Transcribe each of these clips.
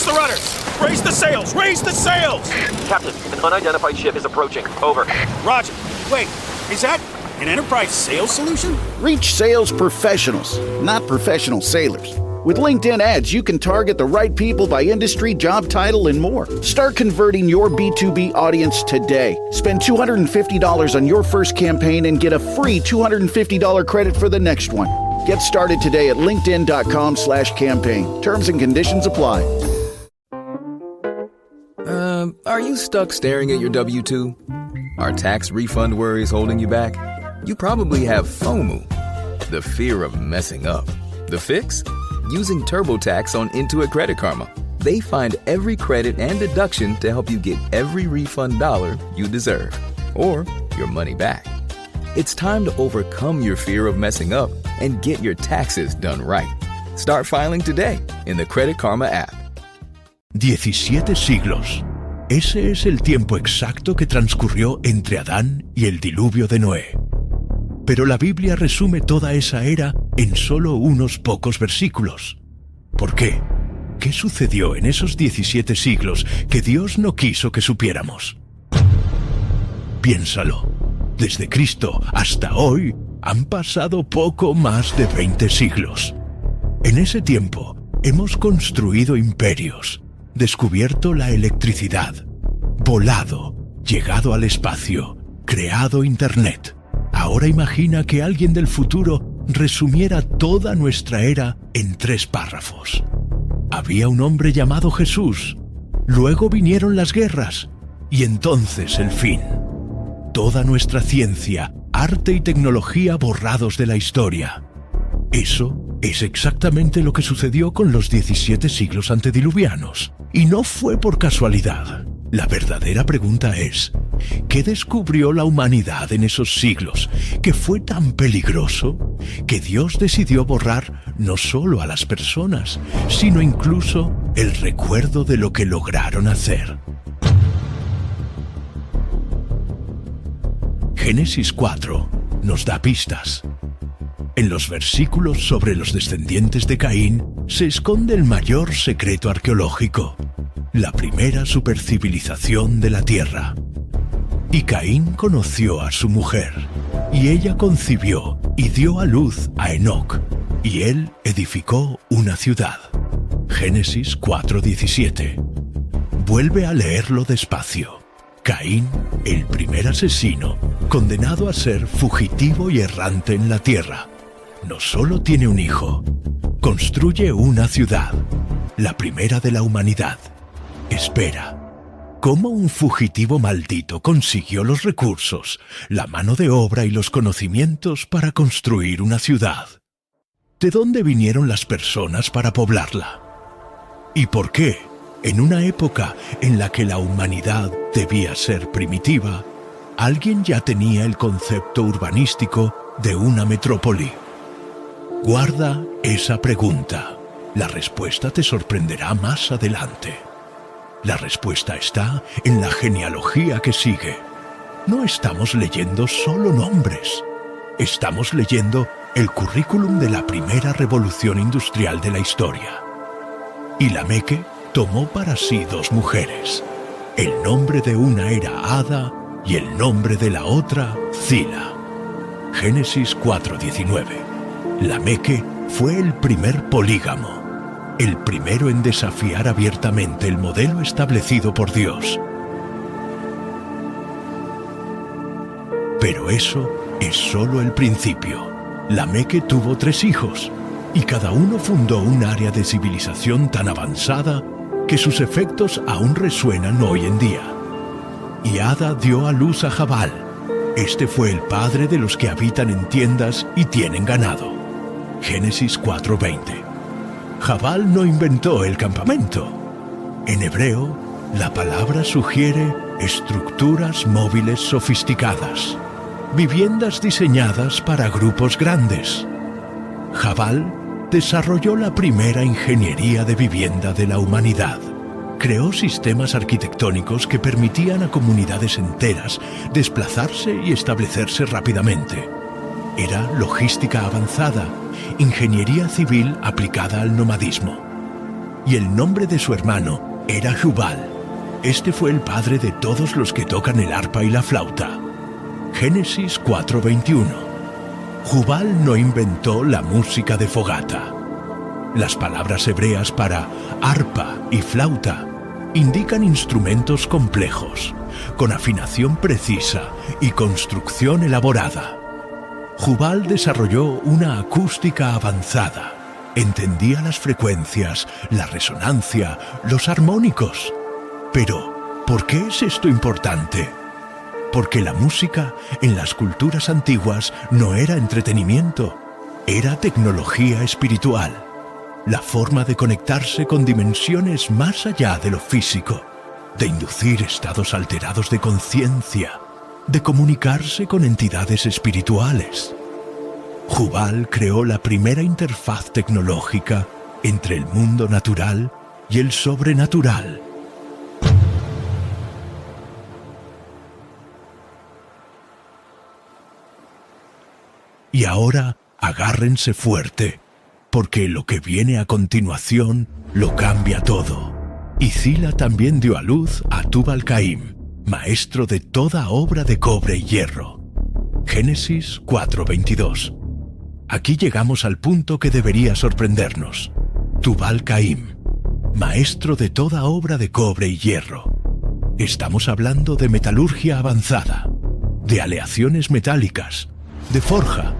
Brace the rudders! Raise the sails! Raise the sails! Captain, an unidentified ship is approaching. Over. Roger. Wait, is that an Enterprise sales solution? Reach sales professionals, not professional sailors. With LinkedIn ads, you can target the right people by industry, job title, and more. Start converting your B2B audience today. Spend $250 on your first campaign and get a free $250 credit for the next one. Get started today at linkedin.com/campaign. Terms and conditions apply. Are you stuck staring at your W-2? Are tax refund worries holding you back? You probably have FOMO, the fear of messing up. The fix? Using TurboTax on Intuit Credit Karma. They find every credit and deduction to help you get every refund dollar you deserve, or your money back. It's time to overcome your fear of messing up and get your taxes done right. Start filing today in the Credit Karma app. 17 siglos. Ese es el tiempo exacto que transcurrió entre Adán y el diluvio de Noé. Pero la Biblia resume toda esa era en solo unos pocos versículos. ¿Por qué? ¿Qué sucedió en esos 17 siglos que Dios no quiso que supiéramos? Piénsalo. Desde Cristo hasta hoy han pasado poco más de 20 siglos. En ese tiempo hemos construido imperios, descubierto la electricidad, volado, llegado al espacio, creado Internet. Ahora imagina que alguien del futuro resumiera toda nuestra era en 3 párrafos. Había un hombre llamado Jesús, luego vinieron las guerras, y entonces el fin. Toda nuestra ciencia, arte y tecnología borrados de la historia. Eso es exactamente lo que sucedió con los 17 siglos antediluvianos. Y no fue por casualidad. La verdadera pregunta es, ¿qué descubrió la humanidad en esos siglos que fue tan peligroso que Dios decidió borrar no solo a las personas, sino incluso el recuerdo de lo que lograron hacer? Génesis 4 nos da pistas. En los versículos sobre los descendientes de Caín se esconde el mayor secreto arqueológico, la primera supercivilización de la tierra. Y Caín conoció a su mujer, y ella concibió y dio a luz a Enoc, y él edificó una ciudad. Génesis 4:17. Vuelve a leerlo despacio. Caín, el primer asesino, condenado a ser fugitivo y errante en la tierra, no solo tiene un hijo, construye una ciudad, la primera de la humanidad. Espera, ¿cómo un fugitivo maldito consiguió los recursos, la mano de obra y los conocimientos para construir una ciudad? ¿De dónde vinieron las personas para poblarla? ¿Y por qué, en una época en la que la humanidad debía ser primitiva, alguien ya tenía el concepto urbanístico de una metrópoli? Guarda esa pregunta. La respuesta te sorprenderá más adelante. La respuesta está en la genealogía que sigue. No estamos leyendo solo nombres. Estamos leyendo el currículum de la primera revolución industrial de la historia. Y Lameque tomó para sí 2 mujeres. El nombre de una era Ada y el nombre de la otra Zila. Génesis 4:19. Lameque fue el primer polígamo, el primero en desafiar abiertamente el modelo establecido por Dios. Pero eso es solo el principio. Lameque tuvo 3 hijos, y cada uno fundó un área de civilización tan avanzada que sus efectos aún resuenan hoy en día. Y Ada dio a luz a Jabal. Este fue el padre de los que habitan en tiendas y tienen ganado. Génesis 4:20. Jabal no inventó el campamento. En hebreo, la palabra sugiere estructuras móviles sofisticadas, viviendas diseñadas para grupos grandes. Jabal desarrolló la primera ingeniería de vivienda de la humanidad. Creó sistemas arquitectónicos que permitían a comunidades enteras desplazarse y establecerse rápidamente. Era logística avanzada, ingeniería civil aplicada al nomadismo. y el nombre de su hermano era Jubal. Este fue el padre de todos los que tocan el arpa y la flauta. Génesis 4:21. Jubal no inventó la música de fogata. Las palabras hebreas para arpa y flauta indican instrumentos complejos, con afinación precisa y construcción elaborada. Jubal desarrolló una acústica avanzada. Entendía las frecuencias, la resonancia, los armónicos. Pero, ¿por qué es esto importante? Porque la música en las culturas antiguas no era entretenimiento, era tecnología espiritual, la forma de conectarse con dimensiones más allá de lo físico, de inducir estados alterados de conciencia, de comunicarse con entidades espirituales. Jubal creó la primera interfaz tecnológica entre el mundo natural y el sobrenatural. Y ahora agárrense fuerte, porque lo que viene a continuación lo cambia todo. Y Zila también dio a luz a Tubal-Caim, maestro de toda obra de cobre y hierro. Génesis 4:22. Aquí llegamos al punto que debería sorprendernos. Tubal-Caim, maestro de toda obra de cobre y hierro. Estamos hablando de metalurgia avanzada, de aleaciones metálicas, de forja,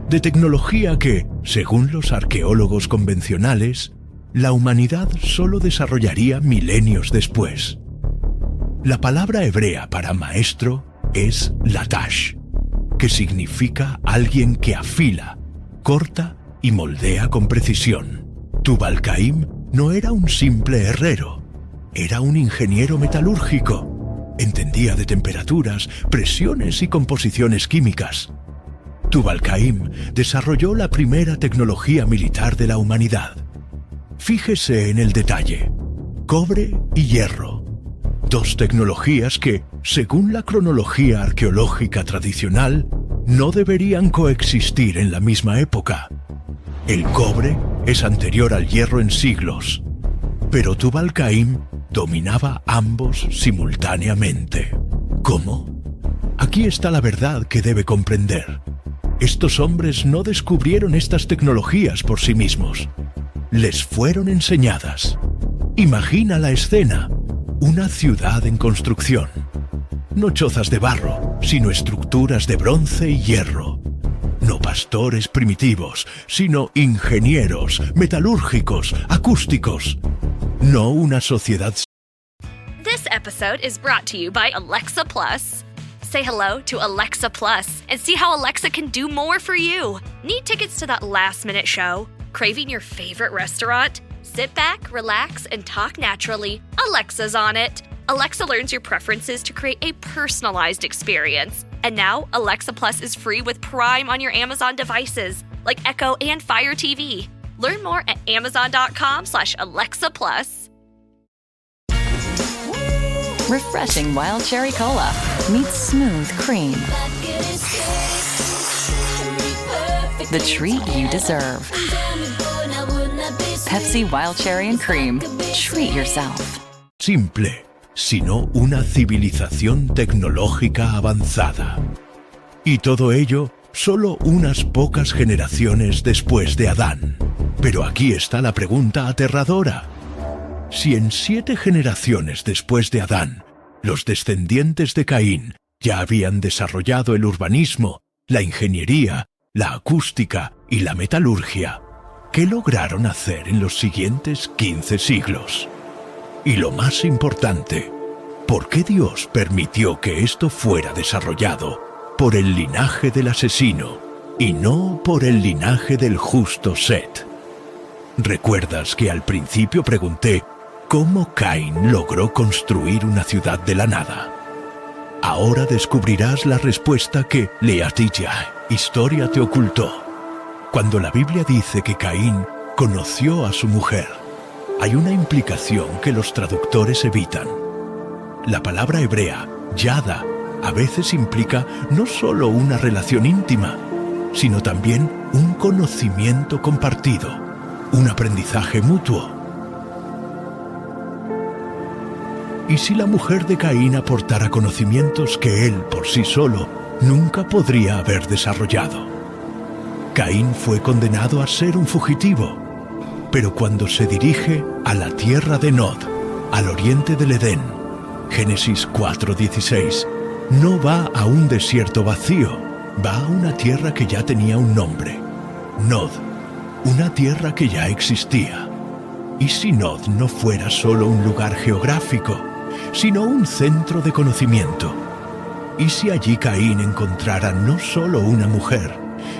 de tecnología que, según los arqueólogos convencionales, la humanidad solo desarrollaría milenios después. La palabra hebrea para maestro es latash, que significa alguien que afila, corta y moldea con precisión. Tubal-Caim no era un simple herrero, era un ingeniero metalúrgico. Entendía de temperaturas, presiones y composiciones químicas. Tubal-Caim desarrolló la primera tecnología militar de la humanidad. Fíjese en el detalle: cobre y hierro. Dos tecnologías que, según la cronología arqueológica tradicional, no deberían coexistir en la misma época. El cobre es anterior al hierro en siglos, pero Tubal-Caim dominaba ambos simultáneamente. ¿Cómo? Aquí está la verdad que debe comprender. Estos hombres no descubrieron estas tecnologías por sí mismos. Les fueron enseñadas. Imagina la escena: una ciudad en construcción. No chozas de barro, sino estructuras de bronce y hierro. No pastores primitivos, sino ingenieros, metalúrgicos, acústicos. No una sociedad. This episode is brought to you by Alexa Plus. Say hello to Alexa Plus and see how Alexa can do more for you. Need tickets to that last-minute show? Craving your favorite restaurant? Sit back, relax, and talk naturally. Alexa's on it. Alexa learns your preferences to create a personalized experience. And now, Alexa Plus is free with Prime on your Amazon devices, like Echo and Fire TV. Learn more at amazon.com/Alexa Plus. Refreshing Wild Cherry Cola meets smooth cream. The treat you deserve. Pepsi Wild Cherry and Cream. Treat yourself. Simple, sino una civilización tecnológica avanzada. Y todo ello solo unas pocas generaciones después de Adán. Pero aquí está la pregunta aterradora. Si en 7 generaciones después de Adán, los descendientes de Caín ya habían desarrollado el urbanismo, la ingeniería, la acústica y la metalurgia, ¿qué lograron hacer en los siguientes 15 siglos? Y lo más importante, ¿por qué Dios permitió que esto fuera desarrollado por el linaje del asesino y no por el linaje del justo Set? ¿Recuerdas que al principio pregunté cómo Caín logró construir una ciudad de la nada? Ahora descubrirás la respuesta que Leatilla, historia, te ocultó. Cuando la Biblia dice que Caín conoció a su mujer, hay una implicación que los traductores evitan. La palabra hebrea, yada, a veces implica no solo una relación íntima, sino también un conocimiento compartido, un aprendizaje mutuo. ¿Y si la mujer de Caín aportara conocimientos que él por sí solo nunca podría haber desarrollado? Caín fue condenado a ser un fugitivo, pero cuando se dirige a la tierra de Nod, al oriente del Edén, Génesis 4:16, no va a un desierto vacío, va a una tierra que ya tenía un nombre, Nod, una tierra que ya existía. ¿Y si Nod no fuera solo un lugar geográfico, sino un centro de conocimiento? ¿Y si allí Caín encontrara no solo una mujer,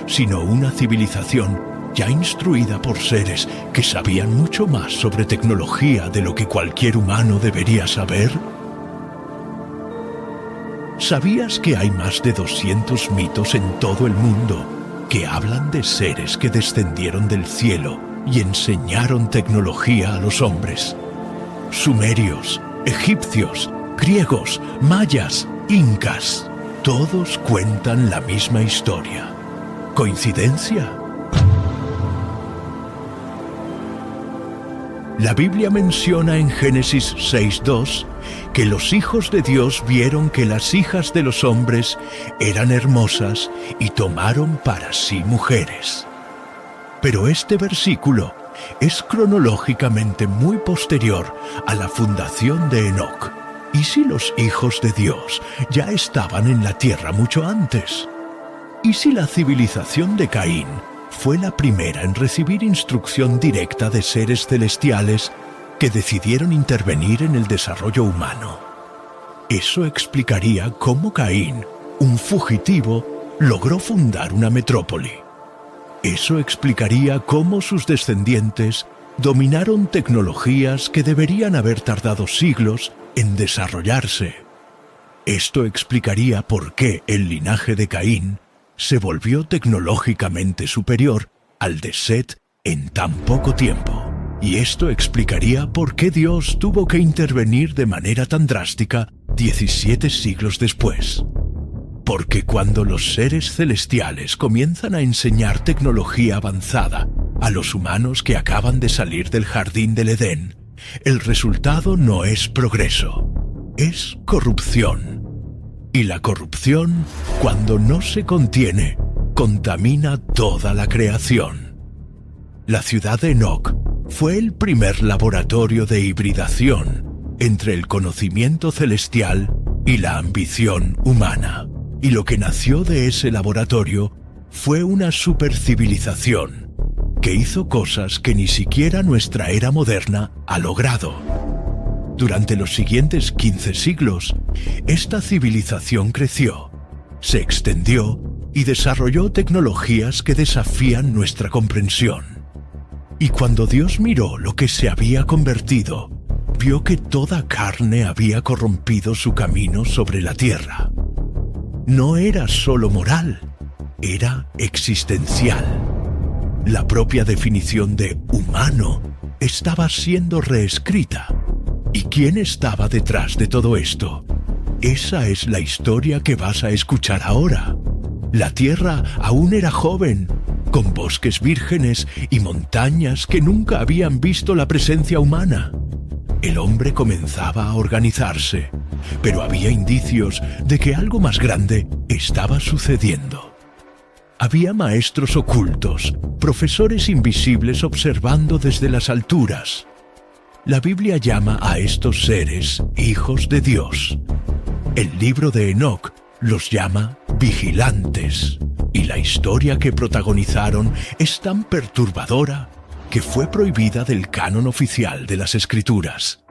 sino una civilización ya instruida por seres que sabían mucho más sobre tecnología de lo que cualquier humano debería saber? ¿Sabías que hay más de 200 mitos en todo el mundo que hablan de seres que descendieron del cielo y enseñaron tecnología a los hombres? Sumerios, egipcios, griegos, mayas, incas, todos cuentan la misma historia. ¿Coincidencia? La Biblia menciona en Génesis 6:2 que los hijos de Dios vieron que las hijas de los hombres eran hermosas y tomaron para sí mujeres. Pero este versículo es cronológicamente muy posterior a la fundación de Enoc. ¿Y si los hijos de Dios ya estaban en la tierra mucho antes? ¿Y si la civilización de Caín fue la primera en recibir instrucción directa de seres celestiales que decidieron intervenir en el desarrollo humano? Eso explicaría cómo Caín, un fugitivo, logró fundar una metrópoli. Eso explicaría cómo sus descendientes dominaron tecnologías que deberían haber tardado siglos en desarrollarse. Esto explicaría por qué el linaje de Caín se volvió tecnológicamente superior al de Set en tan poco tiempo. Y esto explicaría por qué Dios tuvo que intervenir de manera tan drástica 17 siglos después. Porque cuando los seres celestiales comienzan a enseñar tecnología avanzada a los humanos que acaban de salir del jardín del Edén, el resultado no es progreso, es corrupción. Y la corrupción, cuando no se contiene, contamina toda la creación. La ciudad de Enoc fue el primer laboratorio de hibridación entre el conocimiento celestial y la ambición humana. Y lo que nació de ese laboratorio fue una supercivilización que hizo cosas que ni siquiera nuestra era moderna ha logrado. Durante los siguientes 15 siglos, esta civilización creció, se extendió y desarrolló tecnologías que desafían nuestra comprensión. Y cuando Dios miró lo que se había convertido, vio que toda carne había corrompido su camino sobre la tierra. No era solo moral, era existencial. La propia definición de humano estaba siendo reescrita. ¿Y quién estaba detrás de todo esto? Esa es la historia que vas a escuchar ahora. La Tierra aún era joven, con bosques vírgenes y montañas que nunca habían visto la presencia humana. El hombre comenzaba a organizarse, pero había indicios de que algo más grande estaba sucediendo. Había maestros ocultos, profesores invisibles observando desde las alturas. La Biblia llama a estos seres hijos de Dios. El libro de Enoc los llama vigilantes, y la historia que protagonizaron es tan perturbadora que fue prohibida del canon oficial de las Escrituras.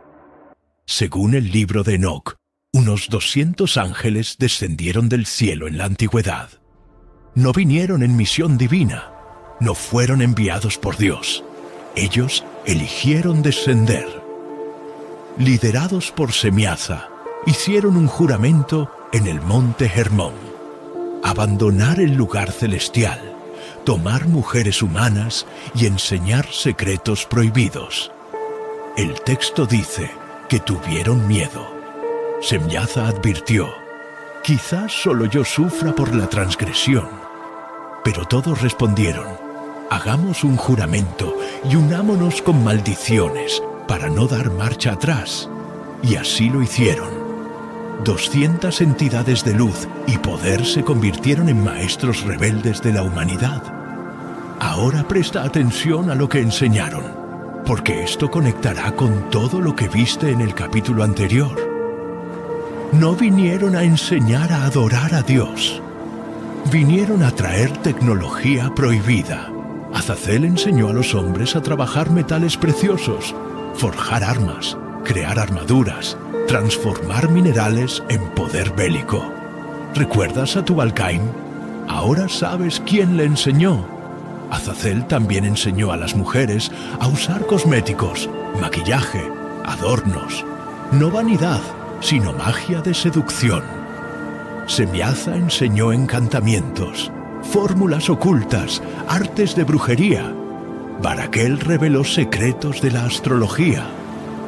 Según el libro de Enoc, unos 200 ángeles descendieron del cielo en la antigüedad. No vinieron en misión divina, no fueron enviados por Dios. Ellos eligieron descender. Liderados por Semiaza, hicieron un juramento en el monte Hermón. Abandonar el lugar celestial, tomar mujeres humanas y enseñar secretos prohibidos. El texto dice que tuvieron miedo. Semiaza advirtió: quizás solo yo sufra por la transgresión. Pero todos respondieron: hagamos un juramento y unámonos con maldiciones para no dar marcha atrás. Y así lo hicieron. 200 entidades de luz y poder se convirtieron en maestros rebeldes de la humanidad. Ahora presta atención a lo que enseñaron, porque esto conectará con todo lo que viste en el capítulo anterior. No vinieron a enseñar a adorar a Dios. Vinieron a traer tecnología prohibida. Azazel enseñó a los hombres a trabajar metales preciosos, forjar armas, crear armaduras, transformar minerales en poder bélico. ¿Recuerdas a Tubal-Caín? Ahora sabes quién le enseñó. Azazel también enseñó a las mujeres a usar cosméticos, maquillaje, adornos. No vanidad, sino magia de seducción. Semiaza enseñó encantamientos, fórmulas ocultas, artes de brujería. Baraquel reveló secretos de la astrología.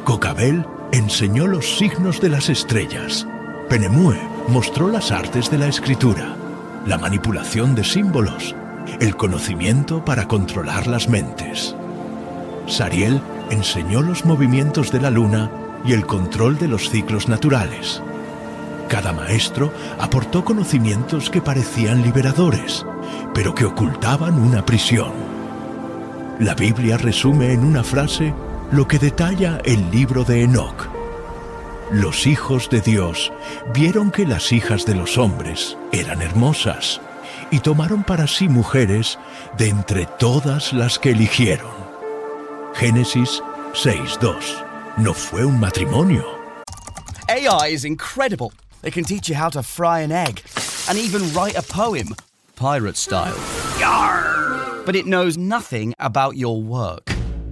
Cocabel enseñó los signos de las estrellas. Penemue mostró las artes de la escritura, la manipulación de símbolos, el conocimiento para controlar las mentes. Sariel enseñó los movimientos de la luna y el control de los ciclos naturales. Cada maestro aportó conocimientos que parecían liberadores, pero que ocultaban una prisión. La Biblia resume en una frase lo que detalla el libro de Enoc. Los hijos de Dios vieron que las hijas de los hombres eran hermosas y tomaron para sí mujeres de entre todas las que eligieron. Génesis 6:2. No fue un matrimonio. AI is incredible. It can teach you how to fry an egg and even write a poem, pirate style. Yarr! But it knows nothing about your work.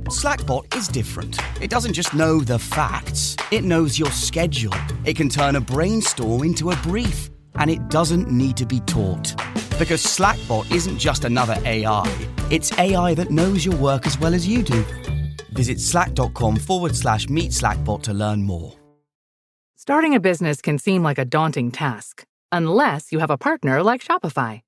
Slackbot is different. It doesn't just know the facts. It knows your schedule. It can turn a brainstorm into a brief. And it doesn't need to be taught. Because Slackbot isn't just another AI. It's AI that knows your work as well as you do. Visit slack.com/meet Slackbot to learn more. Starting a business can seem like a daunting task, unless you have a partner like Shopify.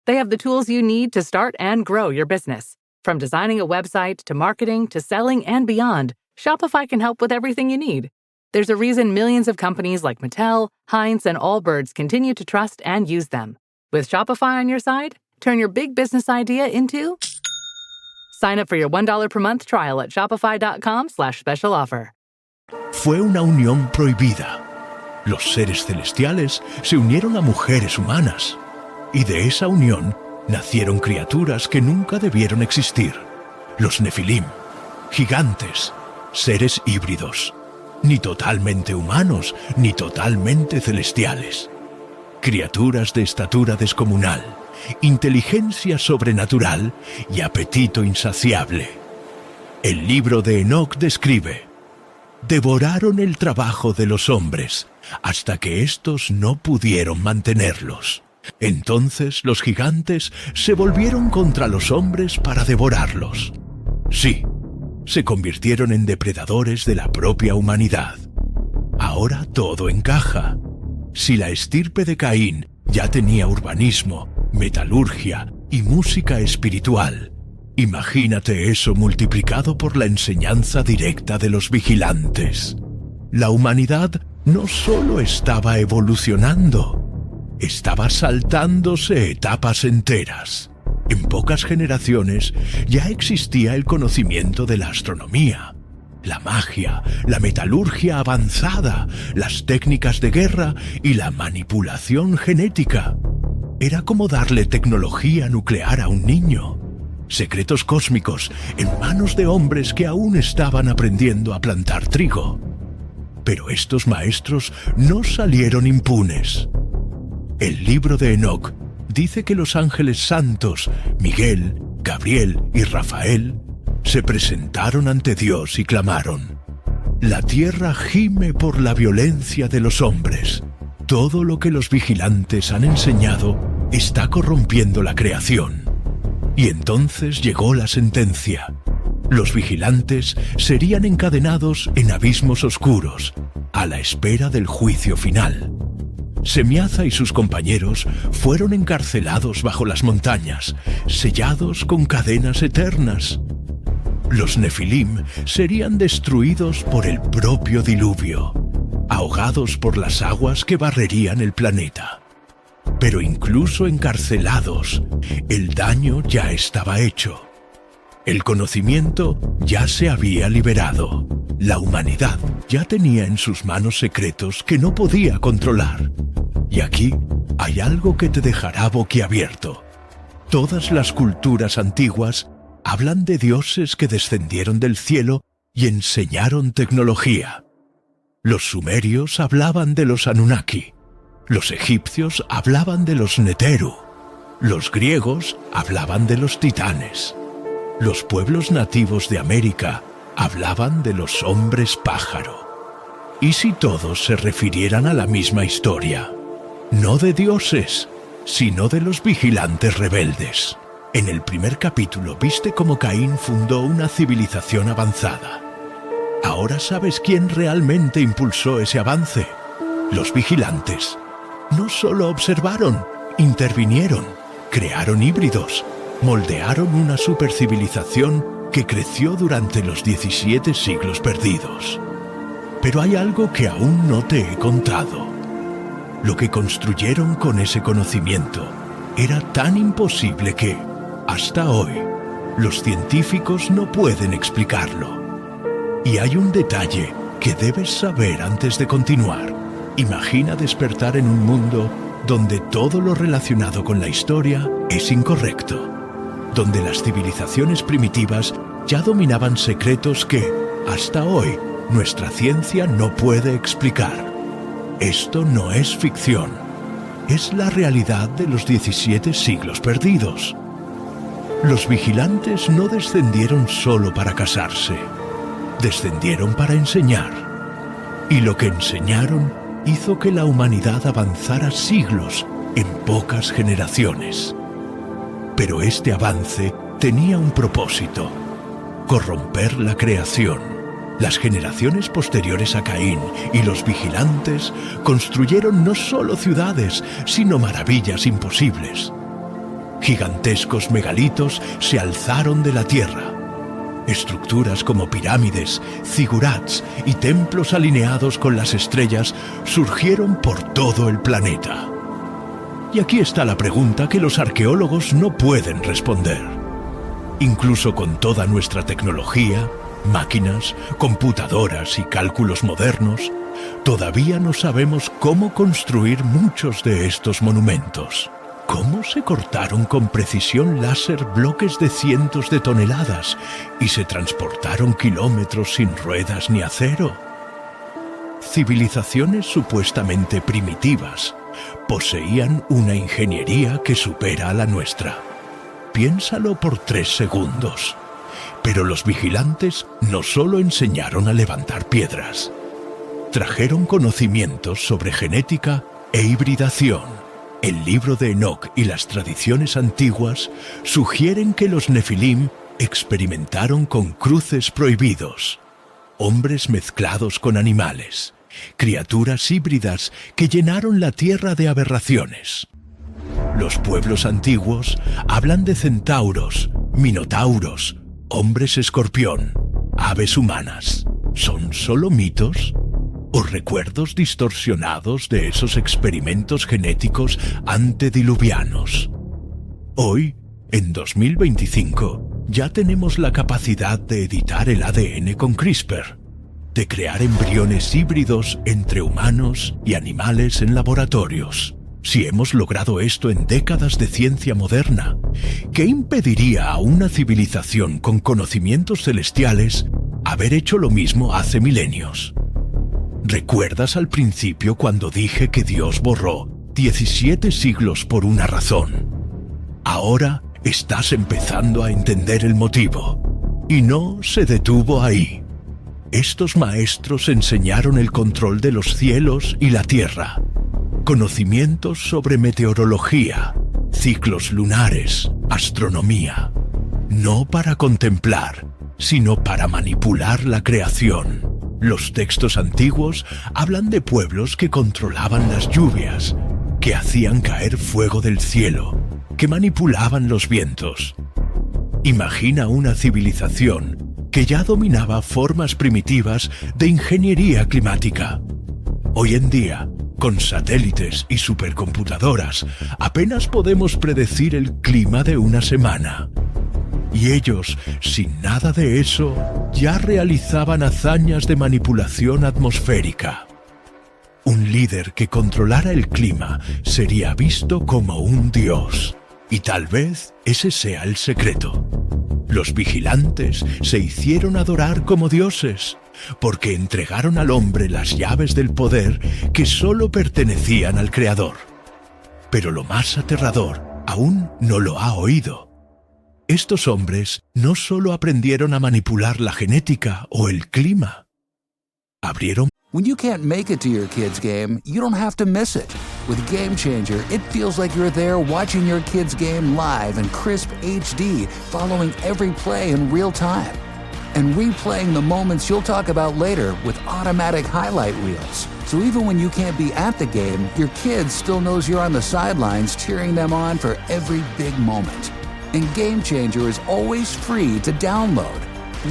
They have the tools you need to start and grow your business. From designing a website to marketing to selling and beyond, Shopify can help with everything you need. There's a reason millions of companies like Mattel, Heinz, and Allbirds continue to trust and use them. With Shopify on your side, turn your big business idea into... Sign up for your $1 per month trial at shopify.com/special offer. Fue una unión prohibida. Los seres celestiales se unieron a mujeres humanas, y de esa unión nacieron criaturas que nunca debieron existir. Los Nefilim, gigantes, seres híbridos, ni totalmente humanos, ni totalmente celestiales. Criaturas de estatura descomunal, inteligencia sobrenatural y apetito insaciable. El libro de Enoc describe: devoraron el trabajo de los hombres hasta que éstos no pudieron mantenerlos. Entonces los gigantes se volvieron contra los hombres para devorarlos. Sí, se convirtieron en depredadores de la propia humanidad. Ahora todo encaja. Si la estirpe de Caín ya tenía urbanismo, metalurgia y música espiritual, imagínate eso multiplicado por la enseñanza directa de los vigilantes. La humanidad no solo estaba evolucionando, estaba saltándose etapas enteras. En pocas generaciones ya existía el conocimiento de la astronomía, la magia, la metalurgia avanzada, las técnicas de guerra y la manipulación genética. Era como darle tecnología nuclear a un niño. Secretos cósmicos en manos de hombres que aún estaban aprendiendo a plantar trigo. Pero estos maestros no salieron impunes. El libro de Enoc dice que los ángeles santos, Miguel, Gabriel y Rafael, se presentaron ante Dios y clamaron: la tierra gime por la violencia de los hombres. Todo lo que los vigilantes han enseñado está corrompiendo la creación. Y entonces llegó la sentencia. Los vigilantes serían encadenados en abismos oscuros, a la espera del juicio final. Semiaza y sus compañeros fueron encarcelados bajo las montañas, sellados con cadenas eternas. Los Nefilim serían destruidos por el propio diluvio. ahogados por las aguas que barrerían el planeta. Pero incluso encarcelados, el daño ya estaba hecho. El conocimiento ya se había liberado. La humanidad ya tenía en sus manos secretos que no podía controlar. Y aquí hay algo que te dejará boquiabierto. Todas las culturas antiguas hablan de dioses que descendieron del cielo y enseñaron tecnología. Los sumerios hablaban de los Anunnaki. Los egipcios hablaban de los Neteru. Los griegos hablaban de los titanes. Los pueblos nativos de América hablaban de los hombres pájaro. ¿Y si todos se refirieran a la misma historia? No de dioses, sino de los vigilantes rebeldes. En el primer capítulo viste cómo Caín fundó una civilización avanzada. Ahora sabes quién realmente impulsó ese avance. Los vigilantes. No solo observaron, intervinieron, crearon híbridos, moldearon una supercivilización que creció durante los 17 siglos perdidos. Pero hay algo que aún no te he contado. Lo que construyeron con ese conocimiento era tan imposible que, hasta hoy, los científicos no pueden explicarlo. Y hay un detalle que debes saber antes de continuar. Imagina despertar en un mundo donde todo lo relacionado con la historia es incorrecto, donde las civilizaciones primitivas ya dominaban secretos que, hasta hoy, nuestra ciencia no puede explicar. Esto no es ficción, es la realidad de los 17 siglos perdidos. Los vigilantes no descendieron solo para casarse, descendieron para enseñar. Y lo que enseñaron hizo que la humanidad avanzara siglos en pocas generaciones. Pero este avance tenía un propósito: corromper la creación. Las generaciones posteriores a Caín y los vigilantes construyeron no solo ciudades, sino maravillas imposibles. Gigantescos megalitos se alzaron de la tierra. Estructuras como pirámides, zigurats y templos alineados con las estrellas surgieron por todo el planeta. Y aquí está la pregunta que los arqueólogos no pueden responder. Incluso con toda nuestra tecnología, máquinas, computadoras y cálculos modernos, todavía no sabemos cómo construir muchos de estos monumentos. ¿Cómo se cortaron con precisión láser bloques de cientos de toneladas y se transportaron kilómetros sin ruedas ni acero? Civilizaciones supuestamente primitivas poseían una ingeniería que supera a la nuestra. Piénsalo por 3 segundos. Pero los vigilantes no solo enseñaron a levantar piedras. Trajeron conocimientos sobre genética e hibridación. El libro de Enoc y las tradiciones antiguas sugieren que los Nefilim experimentaron con cruces prohibidos, hombres mezclados con animales, criaturas híbridas que llenaron la tierra de aberraciones. Los pueblos antiguos hablan de centauros, minotauros, hombres escorpión, aves humanas. ¿Son solo mitos? ¿O recuerdos distorsionados de esos experimentos genéticos antediluvianos? Hoy, en 2025, ya tenemos la capacidad de editar el ADN con CRISPR, de crear embriones híbridos entre humanos y animales en laboratorios. Si hemos logrado esto en décadas de ciencia moderna, ¿qué impediría a una civilización con conocimientos celestiales haber hecho lo mismo hace milenios? ¿Recuerdas al principio cuando dije que Dios borró 17 siglos por una razón? Ahora estás empezando a entender el motivo. Y no se detuvo ahí. Estos maestros enseñaron el control de los cielos y la tierra, conocimientos sobre meteorología, ciclos lunares, astronomía. No para contemplar, sino para manipular la creación. Los textos antiguos hablan de pueblos que controlaban las lluvias, que hacían caer fuego del cielo, que manipulaban los vientos. Imagina una civilización que ya dominaba formas primitivas de ingeniería climática. Hoy en día, con satélites y supercomputadoras, apenas podemos predecir el clima de una semana. Y ellos, sin nada de eso, ya realizaban hazañas de manipulación atmosférica. Un líder que controlara el clima sería visto como un dios. Y tal vez ese sea el secreto. Los vigilantes se hicieron adorar como dioses, porque entregaron al hombre las llaves del poder que solo pertenecían al Creador. Pero lo más aterrador aún no lo ha oído. Estos hombres no solo aprendieron a manipular la genética o el clima. Abrieron. When you can't make it to your kid's game, you don't have to miss it. With Game Changer, it feels like you're there watching your kid's game live in crisp HD, following every play in real time. And replaying the moments you'll talk about later with automatic highlight reels. So even when you can't be at the game, your kid still knows you're on the sidelines cheering them on for every big moment. And Game Changer is always free to download.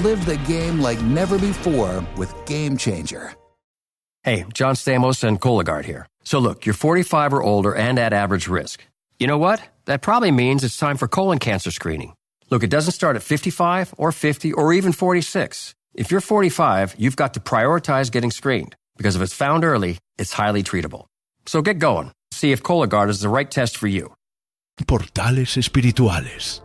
Live the game like never before with Game Changer. Hey, John Stamos and Cologuard here. So look, you're 45 or older and at average risk. You know what? That probably means it's time for colon cancer screening. Look, it doesn't start at 55 or 50 or even 46. If you're 45, you've got to prioritize getting screened, because if it's found early, it's highly treatable. So get going. See if Cologuard is the right test for you. Portales espirituales.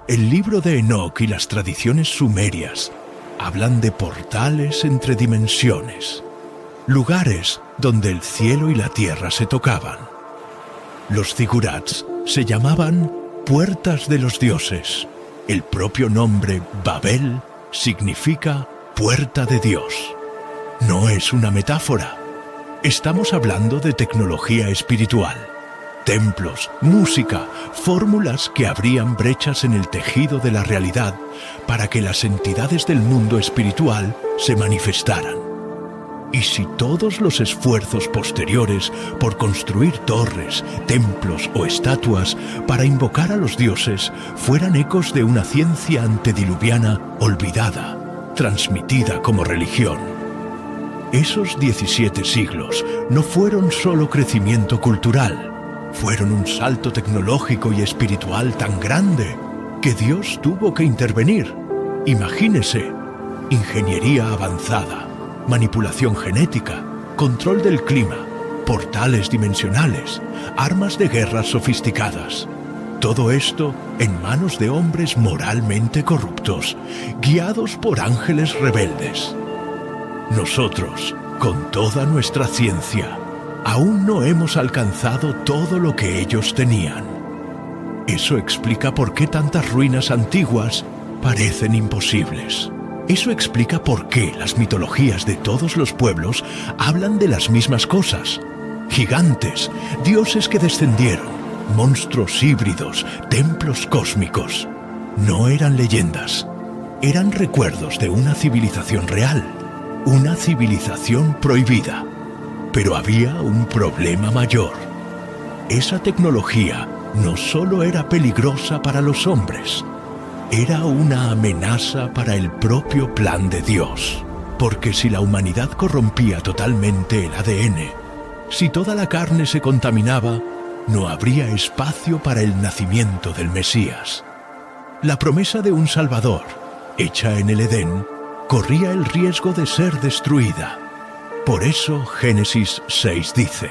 El libro de Enoc y las tradiciones sumerias hablan de portales entre dimensiones, lugares donde el cielo y la tierra se tocaban. Los zigurats se llamaban puertas de los dioses. El propio nombre Babel significa puerta de Dios. No es una metáfora. Estamos hablando de tecnología espiritual. Templos, música, fórmulas que abrían brechas en el tejido de la realidad para que las entidades del mundo espiritual se manifestaran. Y si todos los esfuerzos posteriores por construir torres, templos o estatuas para invocar a los dioses fueran ecos de una ciencia antediluviana olvidada, transmitida como religión. Esos 17 siglos no fueron solo crecimiento cultural, fueron un salto tecnológico y espiritual tan grande que Dios tuvo que intervenir. Imagínese, ingeniería avanzada, manipulación genética, control del clima, portales dimensionales, armas de guerra sofisticadas. Todo esto en manos de hombres moralmente corruptos, guiados por ángeles rebeldes. Nosotros, con toda nuestra ciencia, aún no hemos alcanzado todo lo que ellos tenían. Eso explica por qué tantas ruinas antiguas parecen imposibles. Eso explica por qué las mitologías de todos los pueblos hablan de las mismas cosas. Gigantes, dioses que descendieron, monstruos híbridos, templos cósmicos. No eran leyendas, eran recuerdos de una civilización real, una civilización prohibida. Pero había un problema mayor. Esa tecnología no solo era peligrosa para los hombres, era una amenaza para el propio plan de Dios. Porque si la humanidad corrompía totalmente el ADN, si toda la carne se contaminaba, no habría espacio para el nacimiento del Mesías. La promesa de un Salvador, hecha en el Edén, corría el riesgo de ser destruida. Por eso Génesis 6 dice: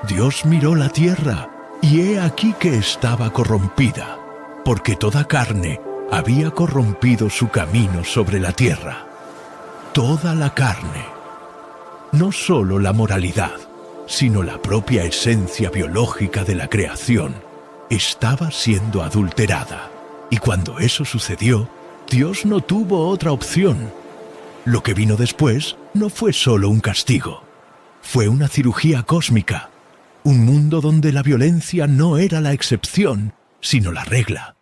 Dios miró la tierra, y he aquí que estaba corrompida, porque toda carne había corrompido su camino sobre la tierra. Toda la carne. No solo la moralidad, sino la propia esencia biológica de la creación, estaba siendo adulterada. Y cuando eso sucedió, Dios no tuvo otra opción. Lo que vino después no fue solo un castigo, fue una cirugía cósmica, un mundo donde la violencia no era la excepción, sino la regla,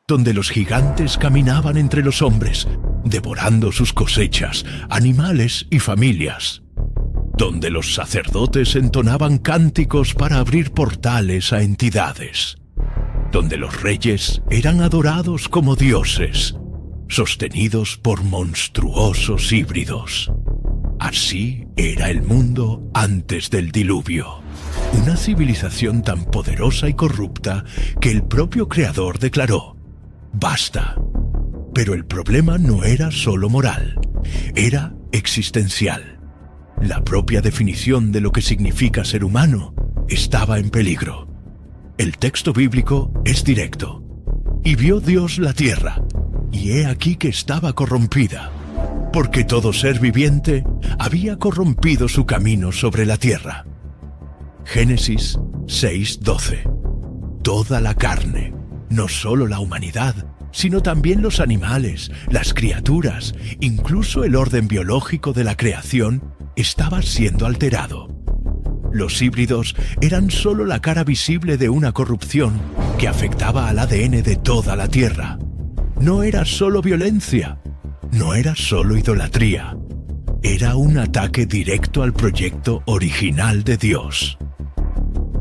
donde los gigantes caminaban entre los hombres, devorando sus cosechas, animales y familias, donde los sacerdotes entonaban cánticos para abrir portales a entidades, donde los reyes eran adorados como dioses, sostenidos por monstruosos híbridos. Así era el mundo antes del diluvio. Una civilización tan poderosa y corrupta que el propio Creador declaró: ¡basta! Pero el problema no era solo moral, era existencial. La propia definición de lo que significa ser humano estaba en peligro. El texto bíblico es directo. Y vio Dios la tierra, y he aquí que estaba corrompida, porque todo ser viviente había corrompido su camino sobre la tierra. Génesis 6:12. Toda la carne, no solo la humanidad, sino también los animales, las criaturas, incluso el orden biológico de la creación, estaba siendo alterado. Los híbridos eran solo la cara visible de una corrupción que afectaba al ADN de toda la Tierra. No era solo violencia, no era solo idolatría, era un ataque directo al proyecto original de Dios.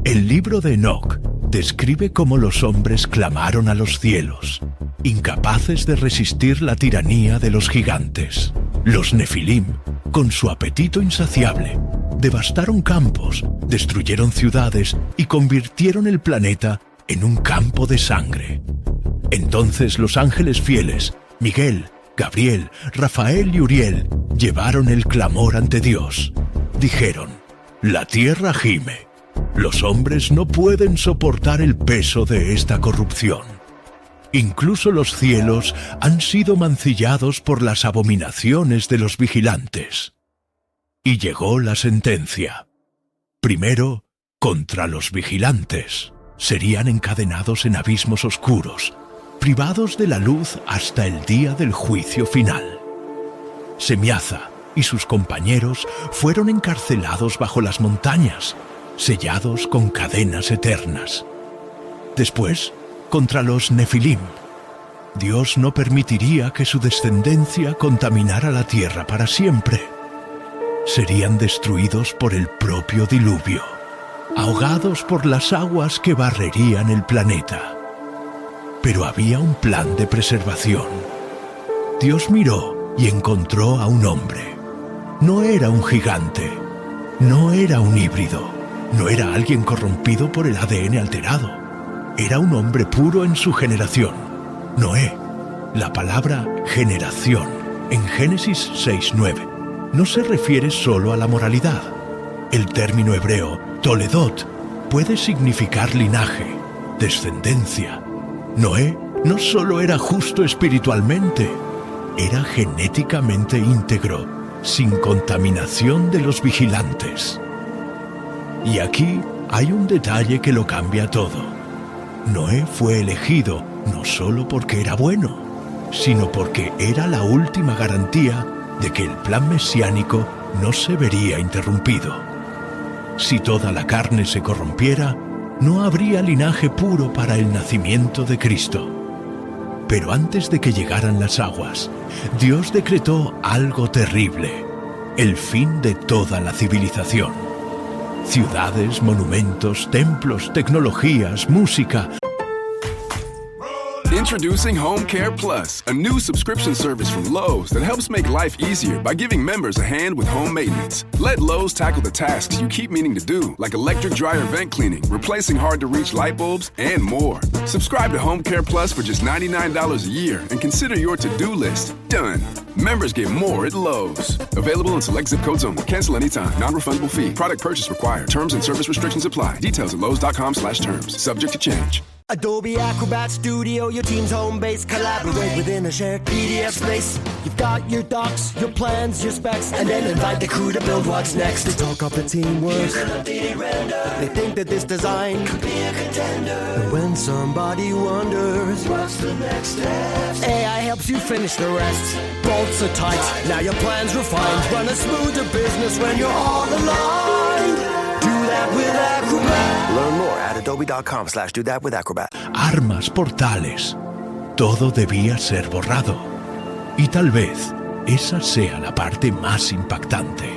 El libro de Enoc describe cómo los hombres clamaron a los cielos, incapaces de resistir la tiranía de los gigantes. Los Nefilim, con su apetito insaciable, devastaron campos, destruyeron ciudades y convirtieron el planeta en un campo de sangre. Entonces los ángeles fieles, Miguel, Gabriel, Rafael y Uriel, llevaron el clamor ante Dios. Dijeron: la tierra gime. Los hombres no pueden soportar el peso de esta corrupción. Incluso los cielos han sido mancillados por las abominaciones de los vigilantes. Y llegó la sentencia. Primero, contra los vigilantes. Serían encadenados en abismos oscuros, privados de la luz hasta el día del juicio final. Semiaza y sus compañeros fueron encarcelados bajo las montañas, sellados con cadenas eternas. Después, contra los Nefilim. Dios no permitiría que su descendencia contaminara la tierra para siempre. Serían destruidos por el propio diluvio, ahogados por las aguas que barrerían el planeta. Pero había un plan de preservación. Dios miró y encontró a un hombre. No era un gigante, no era un híbrido, no era alguien corrompido por el ADN alterado. Era un hombre puro en su generación, Noé. La palabra generación en Génesis 6:9 no se refiere solo a la moralidad. El término hebreo toledot puede significar linaje, descendencia. Noé no solo era justo espiritualmente, era genéticamente íntegro, sin contaminación de los vigilantes. Y aquí hay un detalle que lo cambia todo. Noé fue elegido no solo porque era bueno, sino porque era la última garantía de que el plan mesiánico no se vería interrumpido. Si toda la carne se corrompiera, no habría linaje puro para el nacimiento de Cristo. Pero antes de que llegaran las aguas, Dios decretó algo terrible: el fin de toda la civilización. Ciudades, monumentos, templos, tecnologías, música. Introducing Home Care Plus, a new subscription service from Lowe's that helps make life easier by giving members a hand with home maintenance. Let Lowe's tackle the tasks you keep meaning to do, like electric dryer vent cleaning, replacing hard-to-reach light bulbs, and more. Subscribe to Home Care Plus for just $99 a year and consider your to-do list done. Members get more at Lowe's. Available in select zip codes only. Cancel anytime. Non-refundable fee. Product purchase required. Terms and service restrictions apply. Details at lowes.com/terms. Subject to change. Adobe Acrobat Studio, your team's home base. Collaborate within a shared PDF space. You've got your docs, your plans, your specs, and then invite the crew to build what's next. They talk up the teamwork. They think that this design could be a contender. And when somebody wonders what's the next step, AI helps you finish the rest. Bolts are tight, now your plan's refined. Run a smoother business when you're all aligned. Do that with Acrobat. Learn more at adobe.com/do-that-with-Acrobat. Armas, portales. Todo debía ser borrado. Y tal vez esa sea la parte más impactante.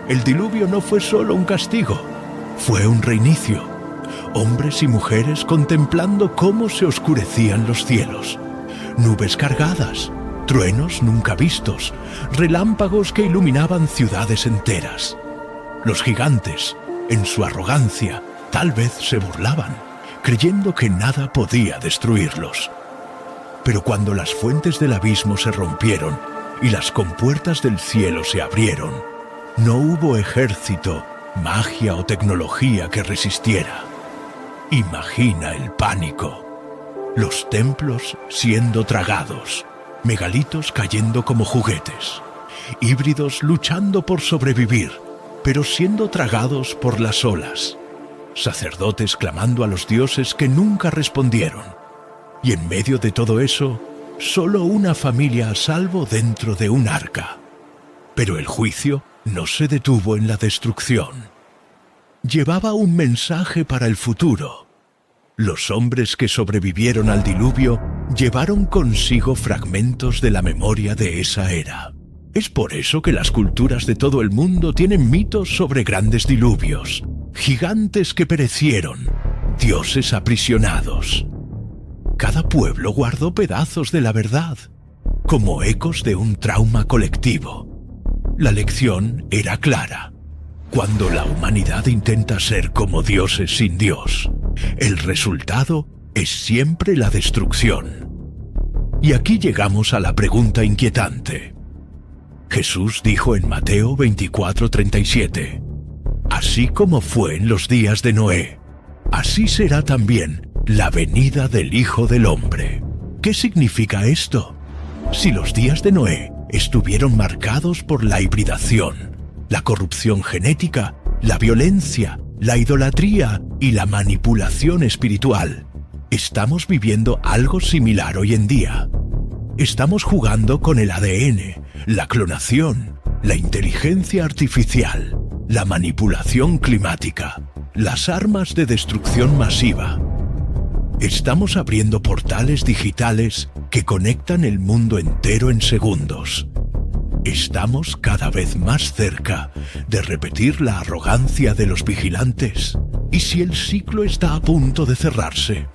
El diluvio no fue solo un castigo, fue un reinicio. Hombres y mujeres contemplando cómo se oscurecían los cielos. Nubes cargadas, truenos nunca vistos, relámpagos que iluminaban ciudades enteras. Los gigantes, en su arrogancia, tal vez se burlaban, creyendo que nada podía destruirlos. Pero cuando las fuentes del abismo se rompieron y las compuertas del cielo se abrieron, no hubo ejército, magia o tecnología que resistiera. Imagina el pánico. Los templos siendo tragados, megalitos cayendo como juguetes, híbridos luchando por sobrevivir, pero siendo tragados por las olas, sacerdotes clamando a los dioses que nunca respondieron, y en medio de todo eso, solo una familia a salvo dentro de un arca. Pero el juicio no se detuvo en la destrucción. Llevaba un mensaje para el futuro. Los hombres que sobrevivieron al diluvio llevaron consigo fragmentos de la memoria de esa era. Es por eso que las culturas de todo el mundo tienen mitos sobre grandes diluvios, gigantes que perecieron, dioses aprisionados. Cada pueblo guardó pedazos de la verdad, como ecos de un trauma colectivo. La lección era clara. Cuando la humanidad intenta ser como dioses sin Dios, el resultado es siempre la destrucción. Y aquí llegamos a la pregunta inquietante. Jesús dijo en Mateo 24:37, así como fue en los días de Noé, así será también la venida del Hijo del Hombre. ¿Qué significa esto? Si los días de Noé estuvieron marcados por la hibridación, la corrupción genética, la violencia, la idolatría y la manipulación espiritual, estamos viviendo algo similar hoy en día. Estamos jugando con el ADN, la clonación, la inteligencia artificial, la manipulación climática, las armas de destrucción masiva. Estamos abriendo portales digitales que conectan el mundo entero en segundos. Estamos cada vez más cerca de repetir la arrogancia de los vigilantes. ¿Y si el ciclo está a punto de cerrarse?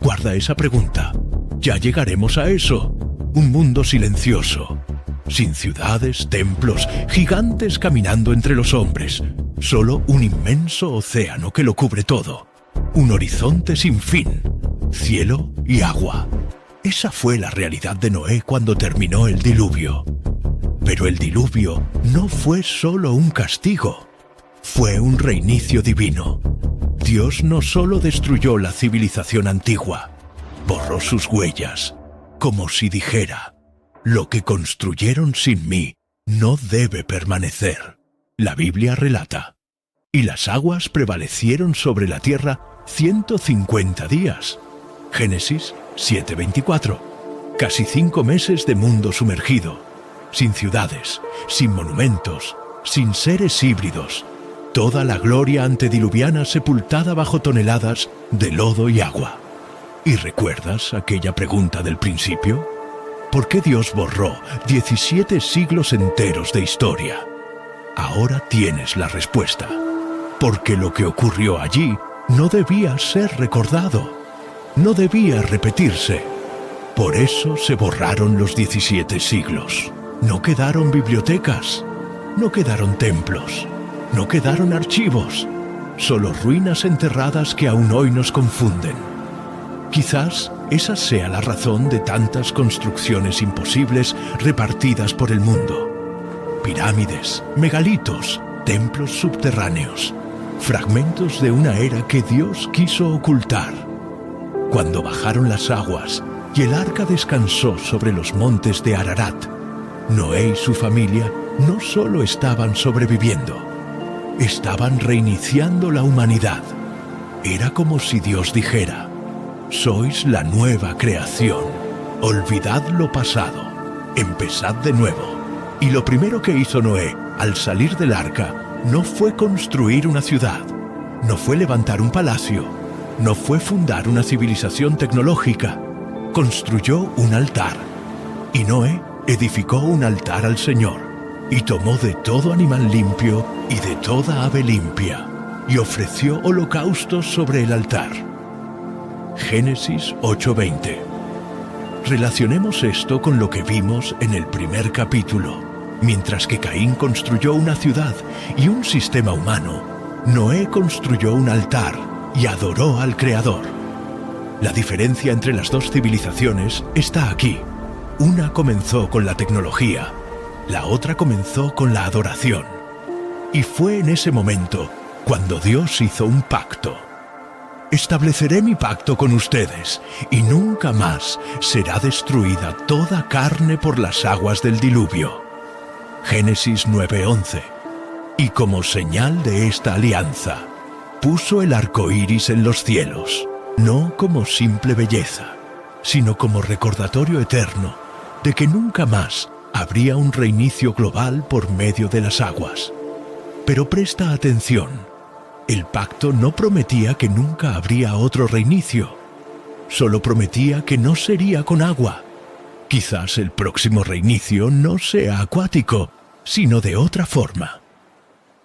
Guarda esa pregunta. Ya llegaremos a eso. Un mundo silencioso, sin ciudades, templos, gigantes caminando entre los hombres. Solo un inmenso océano que lo cubre todo. Un horizonte sin fin, cielo y agua. Esa fue la realidad de Noé cuando terminó el diluvio. Pero el diluvio no fue solo un castigo, fue un reinicio divino. Dios no solo destruyó la civilización antigua, borró sus huellas, como si dijera, lo que construyeron sin mí no debe permanecer. La Biblia relata, y las aguas prevalecieron sobre la tierra 150 días. Génesis 7:24. Casi 5 meses de mundo sumergido, sin ciudades, sin monumentos, sin seres híbridos. Toda la gloria antediluviana sepultada bajo toneladas de lodo y agua. ¿Y recuerdas aquella pregunta del principio? ¿Por qué Dios borró 17 siglos enteros de historia? Ahora tienes la respuesta. Porque lo que ocurrió allí no debía ser recordado. No debía repetirse. Por eso se borraron los 17 siglos. No quedaron bibliotecas, no quedaron templos, no quedaron archivos, solo ruinas enterradas que aún hoy nos confunden. Quizás esa sea la razón de tantas construcciones imposibles repartidas por el mundo. Pirámides, megalitos, templos subterráneos, fragmentos de una era que Dios quiso ocultar. Cuando bajaron las aguas y el arca descansó sobre los montes de Ararat, Noé y su familia no solo estaban sobreviviendo, estaban reiniciando la humanidad. Era como si Dios dijera, sois la nueva creación, olvidad lo pasado, empezad de nuevo. Y lo primero que hizo Noé al salir del arca no fue construir una ciudad, no fue levantar un palacio, no fue fundar una civilización tecnológica, construyó un altar. Y Noé edificó un altar al Señor, y tomó de todo animal limpio y de toda ave limpia, y ofreció holocaustos sobre el altar. Génesis 8:20. Relacionemos esto con lo que vimos en el primer capítulo. Mientras que Caín construyó una ciudad y un sistema humano, Noé construyó un altar y adoró al Creador. La diferencia entre las dos civilizaciones está aquí. Una comenzó con la tecnología, la otra comenzó con la adoración. Y fue en ese momento cuando Dios hizo un pacto. Estableceré mi pacto con ustedes, y nunca más será destruida toda carne por las aguas del diluvio. Génesis 9:11. Y como señal de esta alianza, puso el arco iris en los cielos, no como simple belleza, sino como recordatorio eterno de que nunca más habría un reinicio global por medio de las aguas. Pero presta atención, el pacto no prometía que nunca habría otro reinicio, solo prometía que no sería con agua. Quizás el próximo reinicio no sea acuático, sino de otra forma.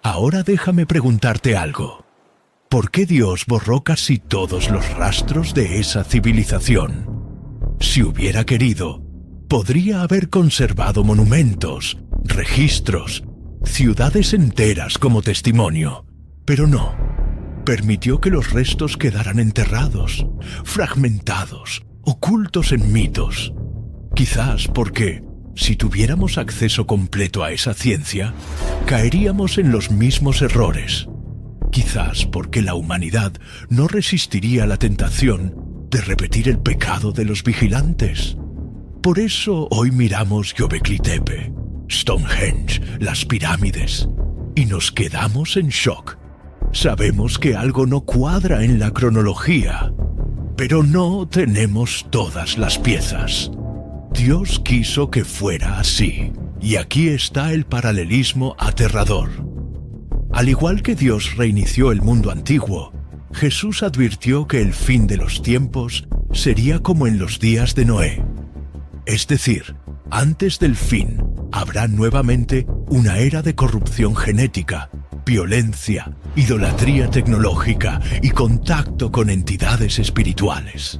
Ahora déjame preguntarte algo. ¿Por qué Dios borró casi todos los rastros de esa civilización? Si hubiera querido, podría haber conservado monumentos, registros, ciudades enteras como testimonio, pero no. Permitió que los restos quedaran enterrados, fragmentados, ocultos en mitos. Quizás porque, si tuviéramos acceso completo a esa ciencia, caeríamos en los mismos errores. Quizás porque la humanidad no resistiría la tentación de repetir el pecado de los vigilantes. Por eso hoy miramos Göbekli Tepe, Stonehenge, las pirámides, y nos quedamos en shock. Sabemos que algo no cuadra en la cronología, pero no tenemos todas las piezas. Dios quiso que fuera así, y aquí está el paralelismo aterrador. Al igual que Dios reinició el mundo antiguo, Jesús advirtió que el fin de los tiempos sería como en los días de Noé. Es decir, antes del fin habrá nuevamente una era de corrupción genética, violencia, idolatría tecnológica y contacto con entidades espirituales.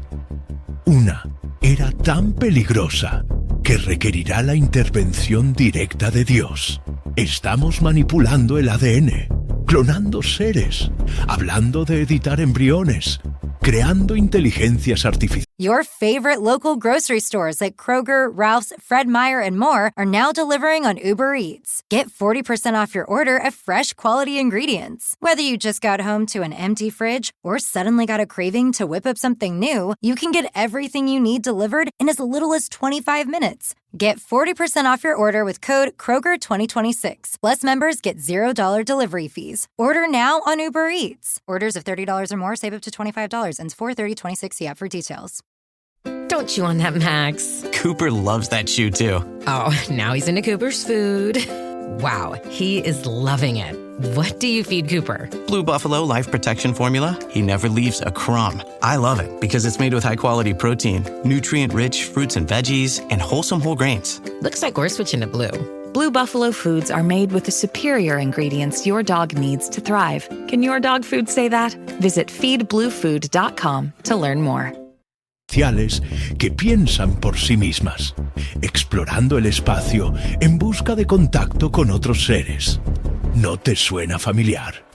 Una era tan peligrosa que requerirá la intervención directa de Dios. Estamos manipulando el ADN, clonando seres, hablando de editar embriones, creando inteligencias artificiales. Your favorite local grocery stores like Kroger, Ralph's, Fred Meyer, and more are now delivering on Uber Eats. Get 40% off your order of fresh, quality ingredients. Whether you just got home to an empty fridge or suddenly got a craving to whip up something new, you can get everything you need delivered in as little as 25 minutes. Get 40% off your order with code Kroger2026. Plus, members get $0 delivery fees. Order now on Uber Eats. Orders of $30 or more save up to $25. Ends 4/30/26. See app for details. Don't chew on that, Max. Cooper loves that chew, too. Oh, now he's into Cooper's food. Wow, he is loving it. What do you feed Cooper? Blue Buffalo Life Protection Formula. He never leaves a crumb. I love it because it's made with high-quality protein, nutrient-rich fruits and veggies, and wholesome whole grains. Looks like we're switching to Blue. Blue Buffalo foods are made with the superior ingredients your dog needs to thrive. Can your dog food say that? Visit feedbluefood.com to learn more. Que piensan por sí mismas, explorando el espacio en busca de contacto con otros seres. ¿No te suena familiar?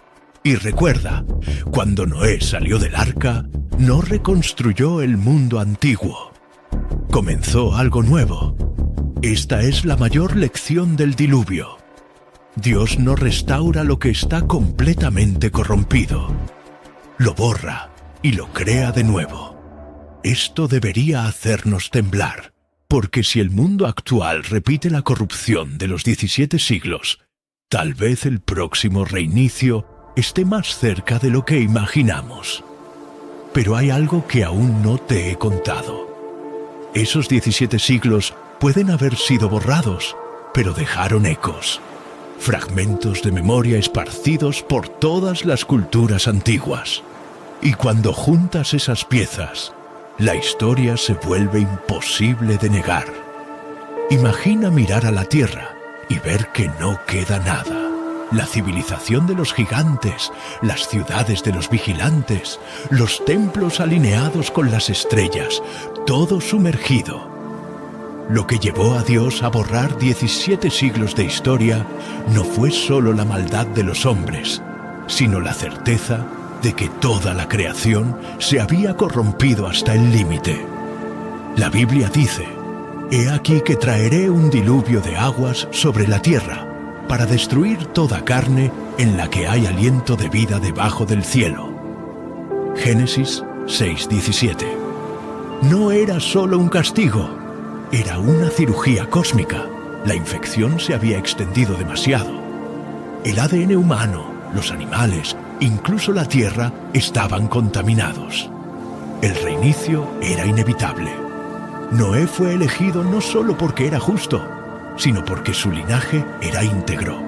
Y recuerda, cuando Noé salió del arca, no reconstruyó el mundo antiguo. Comenzó algo nuevo. Esta es la mayor lección del diluvio. Dios no restaura lo que está completamente corrompido. Lo borra y lo crea de nuevo. Esto debería hacernos temblar, porque si el mundo actual repite la corrupción de los 17 siglos, tal vez el próximo reinicio esté más cerca de lo que imaginamos. Pero hay algo que aún no te he contado. Esos 17 siglos pueden haber sido borrados, pero dejaron ecos, fragmentos de memoria esparcidos por todas las culturas antiguas. Y cuando juntas esas piezas, la historia se vuelve imposible de negar. Imagina mirar a la Tierra y ver que no queda nada. La civilización de los gigantes, las ciudades de los vigilantes, los templos alineados con las estrellas, todo sumergido. lo que llevó a Dios a borrar 17 siglos de historia no fue solo la maldad de los hombres, sino la certeza de que toda la creación se había corrompido hasta el límite. La Biblia dice: «He aquí que traeré un diluvio de aguas sobre la tierra, para destruir toda carne en la que hay aliento de vida debajo del cielo». Génesis 6:17. No era solo un castigo, era una cirugía cósmica. La infección se había extendido demasiado. El ADN humano, los animales, incluso la tierra, estaban contaminados. El reinicio era inevitable. Noé fue elegido no solo porque era justo, sino porque su linaje era íntegro.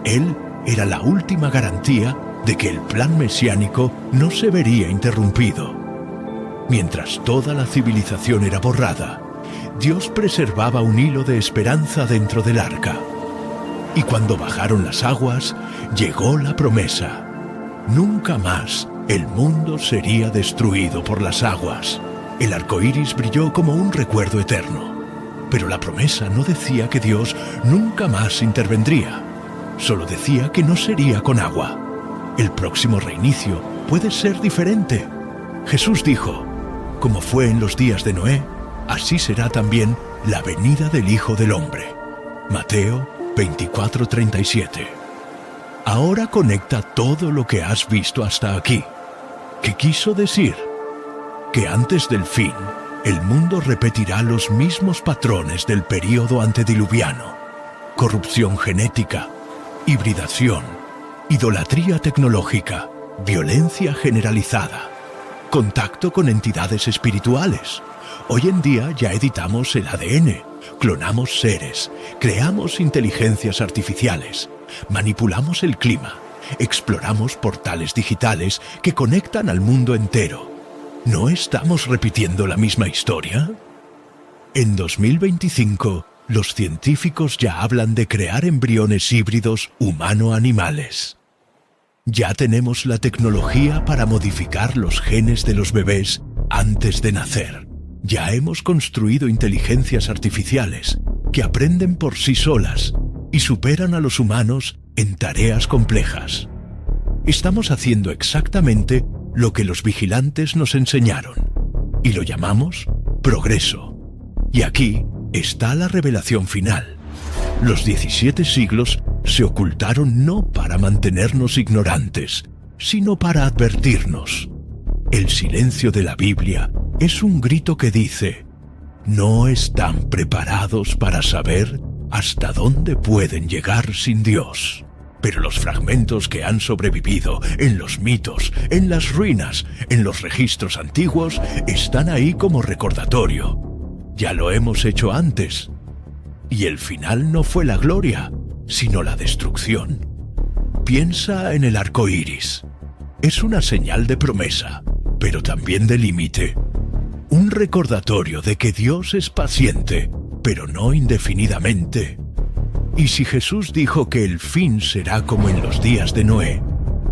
Él era la última garantía de que el plan mesiánico no se vería interrumpido. Mientras toda la civilización era borrada, Dios preservaba un hilo de esperanza dentro del arca. Y cuando bajaron las aguas, llegó la promesa. Nunca más el mundo sería destruido por las aguas. El arco iris brilló como un recuerdo eterno. Pero la promesa no decía que Dios nunca más intervendría. Solo decía que no sería con agua. El próximo reinicio puede ser diferente. Jesús dijo: «Como fue en los días de Noé, así será también la venida del Hijo del Hombre». Mateo 24:37. Ahora conecta todo lo que has visto hasta aquí. ¿Qué quiso decir? Que antes del fin, el mundo repetirá los mismos patrones del período antediluviano: corrupción genética, hibridación, idolatría tecnológica, violencia generalizada, contacto con entidades espirituales. Hoy en día ya editamos el ADN, clonamos seres, creamos inteligencias artificiales, manipulamos el clima, exploramos portales digitales que conectan al mundo entero. ¿No estamos repitiendo la misma historia? En 2025, los científicos ya hablan de crear embriones híbridos humano-animales. Ya tenemos la tecnología para modificar los genes de los bebés antes de nacer. Ya hemos construido inteligencias artificiales que aprenden por sí solas y superan a los humanos en tareas complejas. Estamos haciendo exactamente lo que los vigilantes nos enseñaron, y lo llamamos progreso. Y aquí está la revelación final. Los 17 siglos se ocultaron no para mantenernos ignorantes, sino para advertirnos. El silencio de la Biblia es un grito que dice: no están preparados para saber hasta dónde pueden llegar sin Dios. Pero los fragmentos que han sobrevivido en los mitos, en las ruinas, en los registros antiguos, están ahí como recordatorio. Ya lo hemos hecho antes. Y el final no fue la gloria, sino la destrucción. Piensa en el arco iris. Es una señal de promesa, pero también de límite. Un recordatorio de que Dios es paciente, pero no indefinidamente. Y si Jesús dijo que el fin será como en los días de Noé,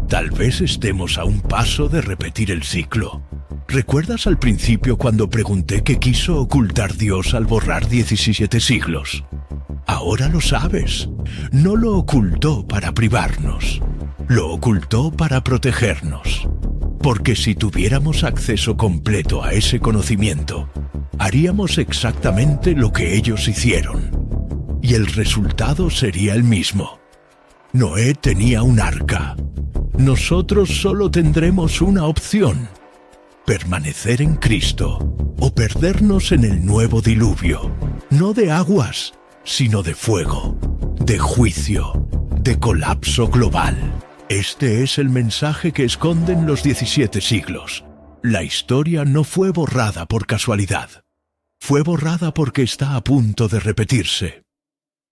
tal vez estemos a un paso de repetir el ciclo. ¿Recuerdas al principio cuando pregunté qué quiso ocultar Dios al borrar 17 siglos? Ahora lo sabes. No lo ocultó para privarnos. Lo ocultó para protegernos. Porque si tuviéramos acceso completo a ese conocimiento, haríamos exactamente lo que ellos hicieron. Y el resultado sería el mismo. Noé tenía un arca. Nosotros solo tendremos una opción: permanecer en Cristo o perdernos en el nuevo diluvio, no de aguas, sino de fuego, de juicio, de colapso global. Este es el mensaje que esconden los 17 siglos. La historia no fue borrada por casualidad. Fue borrada porque está a punto de repetirse.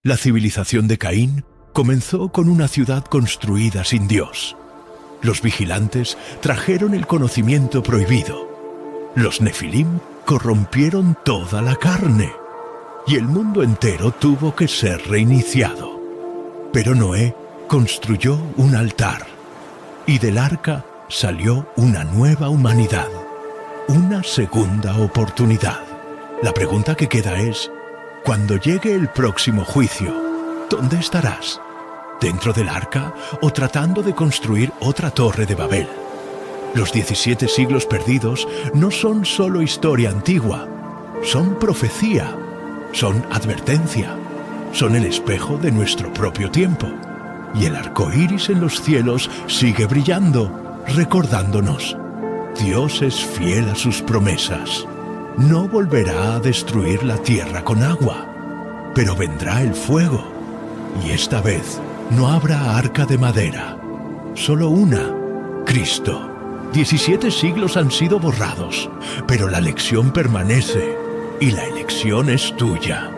La civilización de Caín comenzó con una ciudad construida sin Dios. Los vigilantes trajeron el conocimiento prohibido. Los Nefilim corrompieron toda la carne. Y el mundo entero tuvo que ser reiniciado. Pero Noé construyó un altar. Y del arca salió una nueva humanidad. Una segunda oportunidad. La pregunta que queda es: Cuando llegue el próximo juicio, ¿dónde estarás? ¿Dentro del arca o tratando de construir otra torre de Babel? Los 17 siglos perdidos no son solo historia antigua, son profecía, son advertencia, son el espejo de nuestro propio tiempo. Y el arco iris en los cielos sigue brillando, recordándonos: Dios es fiel a sus promesas. No volverá a destruir la tierra con agua, pero vendrá el fuego. Y esta vez no habrá arca de madera, solo una: Cristo. 17 siglos han sido borrados, pero la lección permanece y la elección es tuya.